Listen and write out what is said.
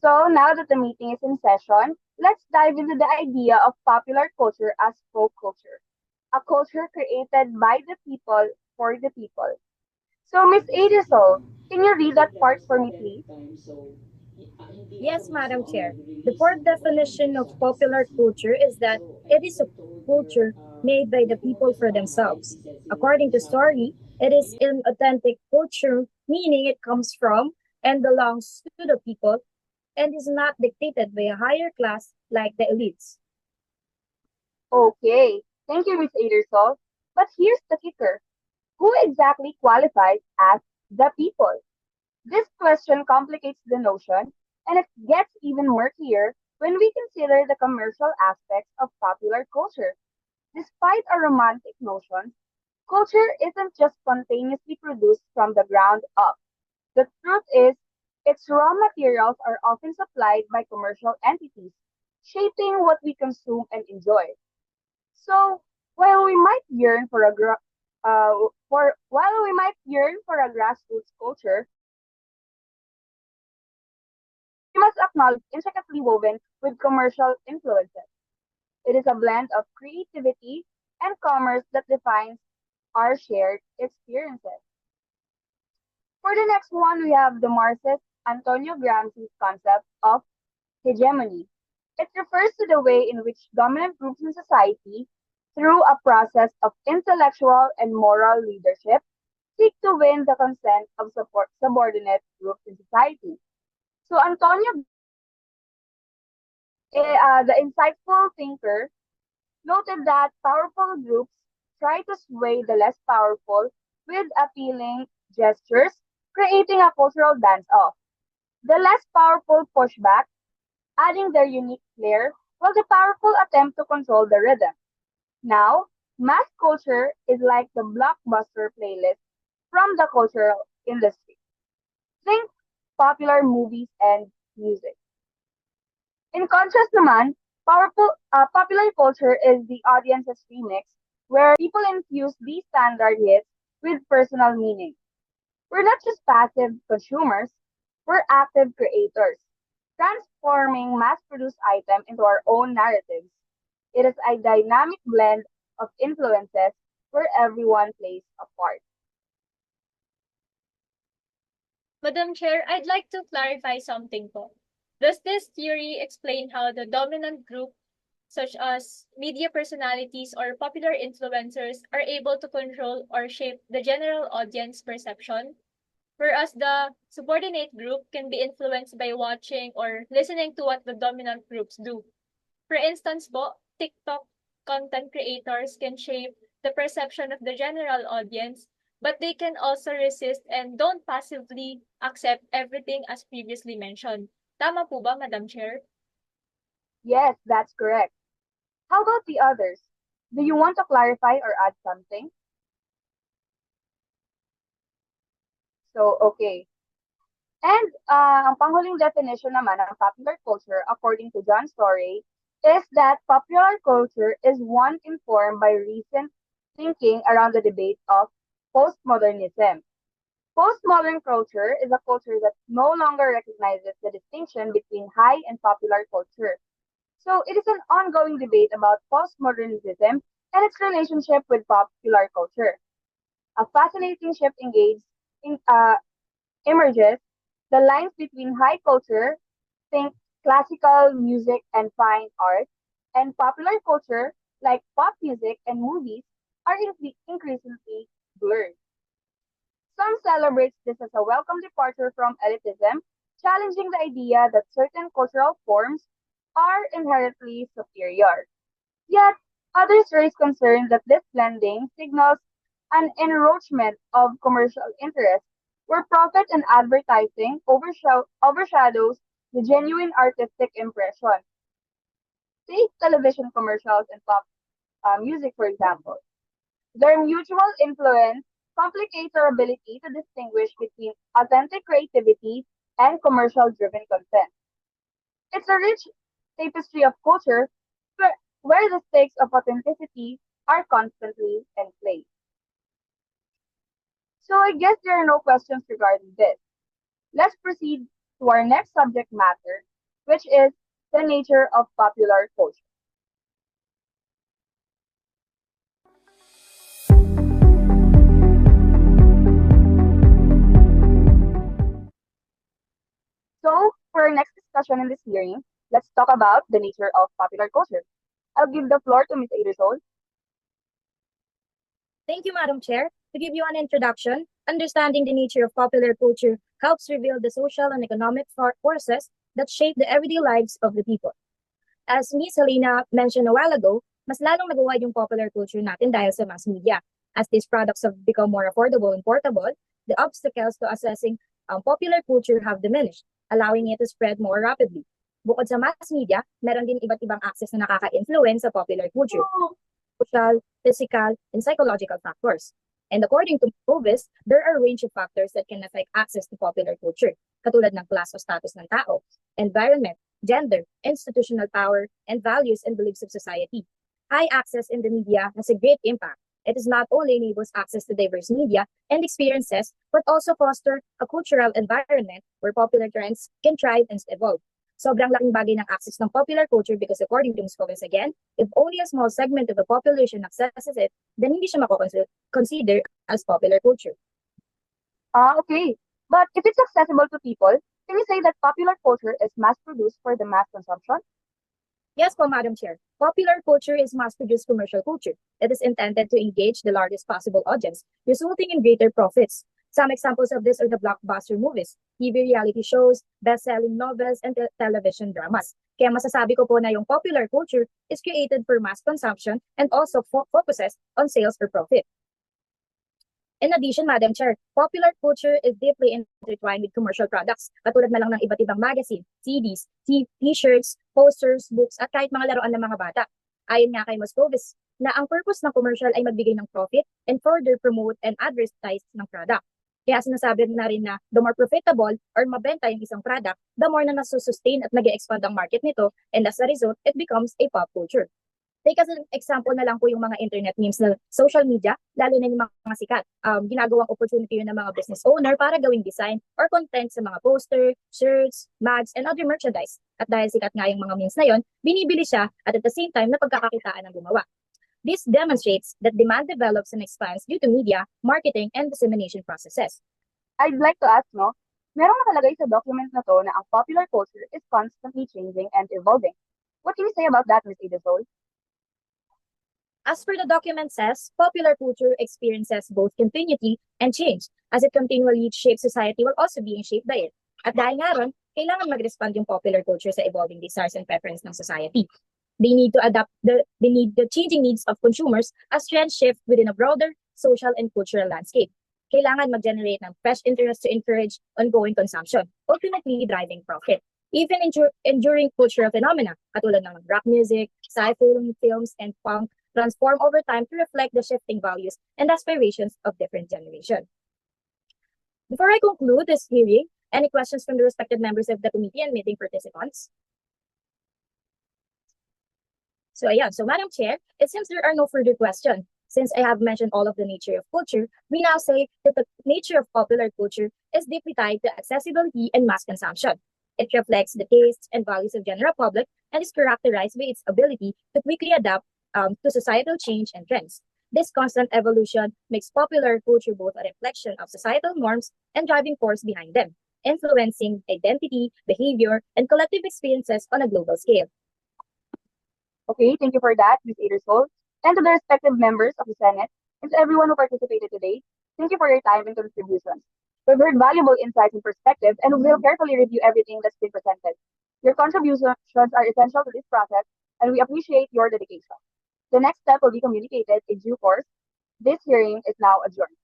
So now that the meeting is in session, let's dive into the idea of popular culture as folk culture, a culture created by the people for the people. So, Miss Adisol, can you read that part for me, please? Yes, Madam Chair. The fourth definition of popular culture is that it is a culture made by the people for themselves. According to Story, it is an authentic culture, meaning it comes from and belongs to the people and is not dictated by a higher class like the elites. Okay, thank you, Miss Adisol. But here's the kicker. Who exactly qualifies as the people? This question complicates the notion, and it gets even murkier when we consider the commercial aspects of popular culture. Despite our romantic notions, culture isn't just spontaneously produced from the ground up. The truth is, its raw materials are often supplied by commercial entities, shaping what we consume and enjoy. So, while we might yearn for while we might yearn for a grassroots culture, we must acknowledge intricately woven with commercial influences. It is a blend of creativity and commerce that defines our shared experiences. For the next one, we have the Marxist Antonio Gramsci's concept of hegemony. It refers to the way in which dominant groups in society, through a process of intellectual and moral leadership, seek to win the consent of subordinate groups in society. So Antonio, the insightful thinker, noted that powerful groups try to sway the less powerful with appealing gestures, creating a cultural dance-off. The less powerful push back, adding their unique flair, while the powerful attempt to control the rhythm. Now, mass culture is like the blockbuster playlist from the cultural industry. Think popular movies and music. In contrast naman, popular culture is the audience's remix, where people infuse these standard hits with personal meaning. We're not just passive consumers, we're active creators, transforming mass-produced items into our own narratives. It is a dynamic blend of influences where everyone plays a part. Madam Chair, I'd like to clarify something po. Does this theory explain how the dominant group, such as media personalities or popular influencers, are able to control or shape the general audience perception, whereas the subordinate group can be influenced by watching or listening to what the dominant groups do? For instance po, TikTok content creators can shape the perception of the general audience, but they can also resist and don't passively accept everything as previously mentioned. Tama po ba, Madam Chair? Yes, that's correct. How about the others? Do you want to clarify or add something? So, okay. And ang panghuling definition naman ng popular culture, according to John Story, is that popular culture is one informed by recent thinking around the debate of postmodernism. Postmodern culture is a culture that no longer recognizes the distinction between high and popular culture. So it is an ongoing debate about postmodernism and its relationship with popular culture. A fascinating shift in, uh, emerges. The lines between high culture, think classical music and fine art, and popular culture, like pop music and movies, are increasingly blurred. Some celebrates this as a welcome departure from elitism, challenging the idea that certain cultural forms are inherently superior. Yet, others raise concern that this blending signals an encroachment of commercial interests, where profit and advertising overshadows the genuine artistic impression. Take television commercials and pop music, for example. Their mutual influence complicates our ability to distinguish between authentic creativity and commercial driven content. It's a rich tapestry of culture where the stakes of authenticity are constantly in play. So I guess there are no questions regarding this. Let's proceed to our next subject matter. which is the nature of popular culture. So, for our next discussion in this hearing, let's talk about the nature of popular culture. I'll give the floor to Ms. Adersol. Thank you, Madam Chair. To give you an introduction, understanding the nature of popular culture helps reveal the social and economic forces that shape the everyday lives of the people. As Ms. Helena mentioned a while ago, mas lalong nag-wide yung popular culture natin dahil sa mass media. As these products have become more affordable and portable, the obstacles to accessing popular culture have diminished, allowing it to spread more rapidly. Bukod sa mass media, meron din iba't ibang access na nakaka-influence sa popular culture, social, physical, and psychological factors. And according to Provis, there are a range of factors that can affect access to popular culture, katulad ng class o status ng tao, environment, gender, institutional power, and values and beliefs of society. High access in the media has a great impact. It is not only enables access to diverse media and experiences, but also foster a cultural environment where popular trends can thrive and evolve. Sobrang laking bagay ng access ng popular culture because according to Ms. Covens again, if only a small segment of the population accesses it, then hindi siya consider as popular culture. Okay. But if it's accessible to people, can you say that popular culture is mass-produced for the mass consumption? Yes po, Madam Chair. Popular culture is mass-produced commercial culture. It is intended to engage the largest possible audience, resulting in greater profits. Some examples of this are the blockbuster movies, TV reality shows, best-selling novels, and television dramas. Kaya masasabi ko po na yung popular culture is created for mass consumption and also focuses on sales or profit. In addition, Madam Chair, popular culture is deeply intertwined with commercial products, katulad na lang ng iba't ibang magazine, CDs, T-shirts, posters, books, at kahit mga laruan ng mga bata. Ayon nga kay Moscovis, na ang purpose ng commercial ay magbigay ng profit and further promote and advertise ng product. Kaya sinasabi na rin na the more profitable or mabenta yung isang product, the more na nasusustain at nag-expand ang market nito, and as a result, it becomes a pop culture. Take as an example na lang po yung mga internet memes na social media, lalo na yung mga sikat. Ginagawang opportunity yun ng mga business owner para gawing design or content sa mga poster, shirts, mags, and other merchandise. At dahil sikat nga yung mga memes na yon, binibili siya at at the same time na pagkakakitaan ng gumawa. This demonstrates that demand develops and expands due to media, marketing, and dissemination processes. I'd like to ask, no, merong nakalagay sa document na to na ang popular culture is constantly changing and evolving. What can you say about that, Ms. Adersol? As per the document says, popular culture experiences both continuity and change. As it continually shapes society while also being shaped by it. At dahil nga ron, kailangan mag-respond yung popular culture sa evolving desires and preference ng society. They need to adapt the changing needs of consumers as trends shift within a broader social and cultural landscape. Kailangan mag-generate ng fresh interest to encourage ongoing consumption, ultimately driving profit. Even enduring cultural phenomena, katulad ng rock music, sci-fi films, and punk, transform over time to reflect the shifting values and aspirations of different generations. Before I conclude this hearing, any questions from the respected members of the committee and meeting participants? So Madam Chair, it seems there are no further questions. Since I have mentioned all of the nature of culture, we now say that the nature of popular culture is deeply tied to accessibility and mass consumption. It reflects the tastes and values of general public and is characterized by its ability to quickly adapt to societal change and trends. This constant evolution makes popular culture both a reflection of societal norms and driving force behind them, influencing identity, behavior, and collective experiences on a global scale. Okay, thank you for that, Ms. Adersol. And to the respective members of the Senate, and to everyone who participated today, thank you for your time and contributions. We've heard valuable insights and perspectives, and we will carefully review everything that's been presented. Your contributions are essential to this process, and we appreciate your dedication. The next step will be communicated in due course. This hearing is now adjourned.